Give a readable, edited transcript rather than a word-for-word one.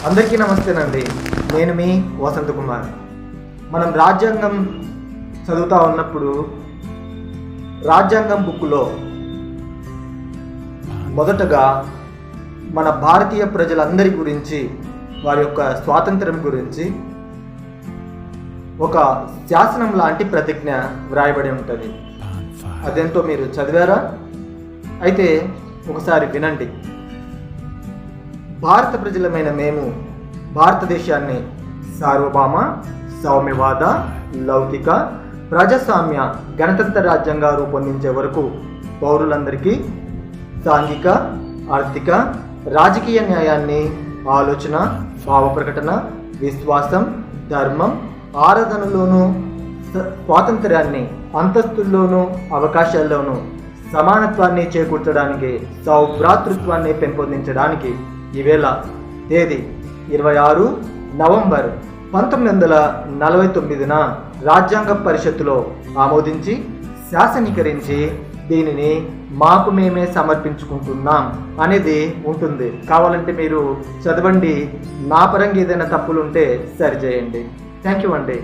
అందరికీ నమస్తేనండి. నేను మీ వసంత్ కుమార్. మనం రాజ్యాంగం చదువుతూ ఉన్నప్పుడు రాజ్యాంగం బుక్లో మొదటగా మన భారతీయ ప్రజలందరి గురించి, వారి యొక్క స్వాతంత్రం గురించి ఒక శాసనం లాంటి ప్రతిజ్ఞ వ్రాయబడి ఉంటుంది. అదేంటో మీరు చదివారా? అయితే ఒకసారి వినండి. భారత ప్రజలమైన మేము భారతదేశాన్ని సార్వభౌమ, సౌమ్యవాద, లౌకిక, ప్రజాస్వామ్య, గణతంత్ర రాజ్యంగా రూపొందించే వరకు పౌరులందరికీ సాంఘిక, ఆర్థిక, రాజకీయ న్యాయాన్ని, ఆలోచన, భావ ప్రకటన, విశ్వాసం, ధర్మం, ఆరాధనలోనూ స్వాతంత్ర్యాన్ని, అంతస్తుల్లోనూ అవకాశాల్లోనూ సమానత్వాన్ని చేకూర్చడానికి, సౌభ్రాతృత్వాన్ని పెంపొందించడానికి ఈవేళ తేదీ 26 నవంబర్ 1949న రాజ్యాంగ పరిషత్తులో ఆమోదించి శాసనీకరించి దీనిని మాకు మేమే సమర్పించుకుంటున్నాం అనేది ఉంటుంది. కావాలంటే మీరు చదవండి. నా పరంగా ఏదైనా తప్పులుంటే సరిచేయండి. థ్యాంక్ యూ అండి.